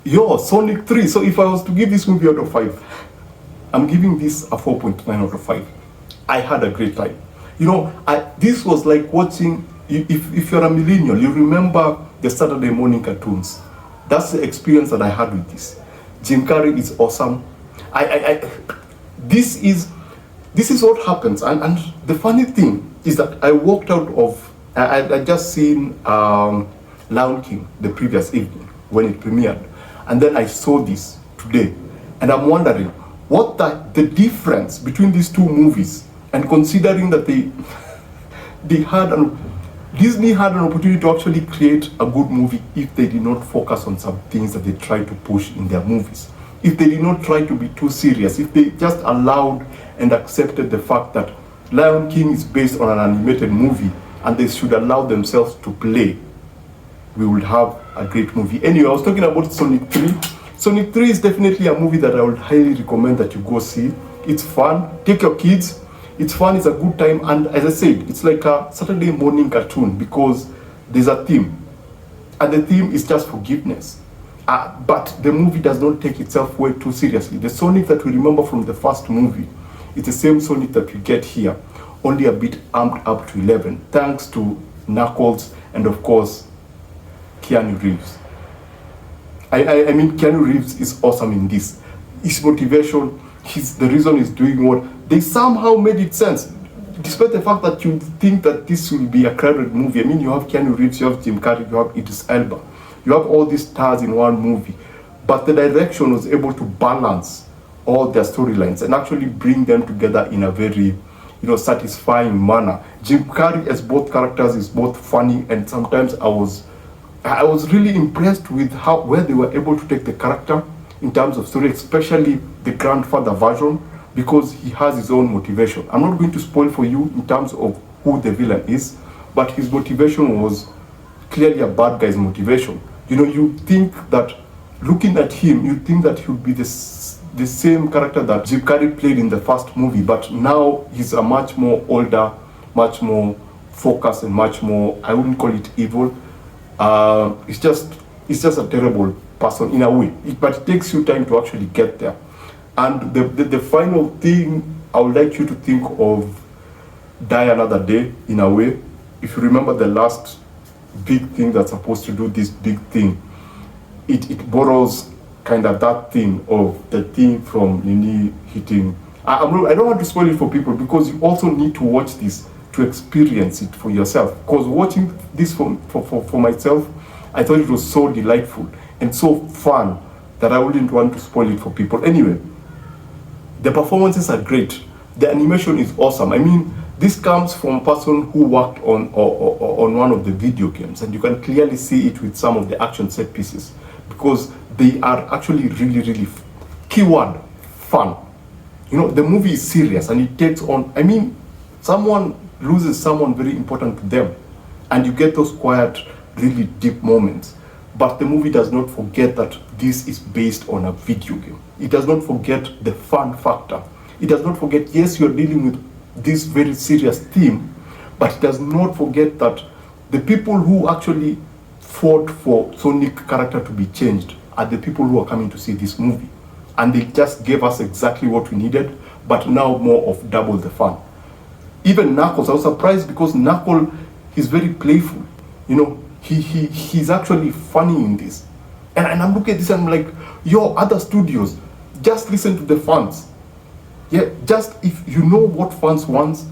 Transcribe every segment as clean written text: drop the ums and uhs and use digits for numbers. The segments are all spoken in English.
Yo, Sonic 3. So if I was to give this movie out of 5, I'm giving this a 4.9 out of 5. I had a great time. This was like watching, if you're a millennial, you remember the Saturday morning cartoons. That's the experience that I had with this. Jim Carrey is awesome. This is what happens. And the funny thing is that I walked out of, I just seen Lion King the previous evening when it premiered. And then I saw this today. And I'm wondering, what the difference between these two movies, and considering that Disney had an opportunity to actually create a good movie if they did not focus on some things that they tried to push in their movies. If they did not try to be too serious, if they just allowed and accepted the fact that Lion King is based on an animated movie and they should allow themselves to play, we would have a great movie. Anyway, I was talking about Sonic 3. Sonic 3 is definitely a movie that I would highly recommend that you go see. It's fun. Take your kids. It's fun. It's a good time. And as I said, it's like a Saturday morning cartoon because there's a theme. And the theme is just forgiveness. But the movie does not take itself way too seriously. The Sonic that we remember from the first movie is the same Sonic that we get here, only a bit amped up to 11, thanks to Knuckles and, of course, Keanu Reeves. I mean, Keanu Reeves is awesome in this. His motivation, the reason he's doing what, they somehow made it sense. Despite the fact that you think that this will be a crowded movie. I mean, you have Keanu Reeves, you have Jim Carrey, you have Idris Elba. You have all these stars in one movie. But the direction was able to balance all their storylines and actually bring them together in a very, satisfying manner. Jim Carrey as both characters is both funny, and sometimes I was really impressed with where they were able to take the character in terms of story, especially the grandfather version, because he has his own motivation. I'm not going to spoil for you in terms of who the villain is, but his motivation was clearly a bad guy's motivation. You think that, looking at him, you think that he would be the same character that Jim Carrey played in the first movie, but now he's a much more older, much more focused, and much more, I wouldn't call it evil. It's just a terrible person in a way, but it takes you time to actually get there. And the final thing I would like you to think of, Die Another Day, in a way. If you remember the last big thing that's supposed to do this big thing, it borrows kind of that thing of the thing from Nini hitting. I don't want to spoil it for people because you also need to watch this to experience it for yourself. Because watching this for myself, I thought it was so delightful and so fun that I wouldn't want to spoil it for people. Anyway, the performances are great. The animation is awesome. I mean, this comes from a person who worked on one of the video games, and you can clearly see it with some of the action set pieces because they are actually really, really, keyword, fun. The movie is serious and it takes on, I mean, someone loses someone very important to them, and you get those quiet, really deep moments. But the movie does not forget that this is based on a video game. It does not forget the fun factor. It does not forget, yes, you're dealing with this very serious theme, but it does not forget that the people who actually fought for Sonic character to be changed are the people who are coming to see this movie. And they just gave us exactly what we needed, but now more of double the fun. Even Knuckles, I was surprised because Knuckles, he's very playful. He's actually funny in this. And I'm looking at this and I'm like, other studios, just listen to the fans. Yeah, just if you know what fans want,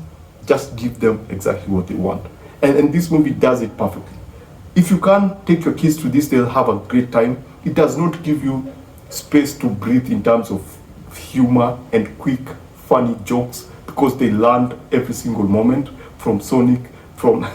just give them exactly what they want. And this movie does it perfectly. If you can take your kids to this, they'll have a great time. It does not give you space to breathe in terms of humor and quick, funny jokes, because they learned every single moment from Sonic, from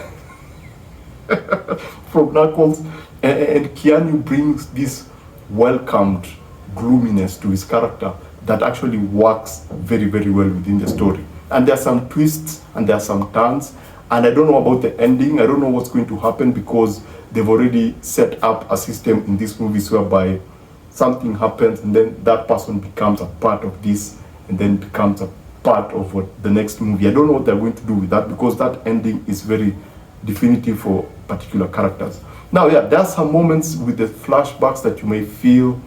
from Knuckles, and Keanu brings this welcomed gloominess to his character that actually works very, very well within the story. And there are some twists and there are some turns, and I don't know about the ending. I don't know what's going to happen because they've already set up a system in these movies whereby something happens and then that person becomes a part of this and then becomes a part of the next movie. I don't know what they're going to do with that because that ending is very definitive for particular characters. Now, yeah, there are some moments with the flashbacks that you may feel,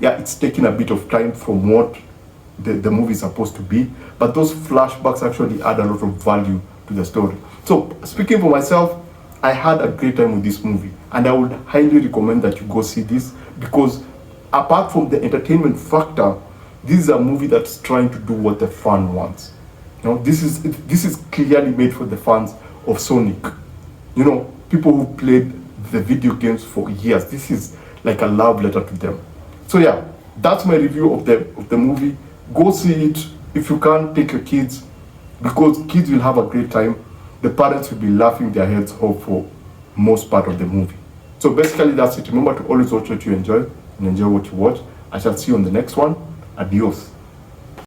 yeah, it's taking a bit of time from what the movie is supposed to be, but those flashbacks actually add a lot of value to the story. So, speaking for myself, I had a great time with this movie, and I would highly recommend that you go see this, because apart from the entertainment factor, this is a movie that's trying to do what the fan wants. You know, this is clearly made for the fans of Sonic. You know, people who played the video games for years. This is like a love letter to them. So yeah, that's my review of the movie. Go see it if you can. Take your kids, because kids will have a great time. The parents will be laughing their heads off for most part of the movie. So basically, that's it. Remember to always watch what you enjoy and enjoy what you watch. I shall see you on the next one. Adios.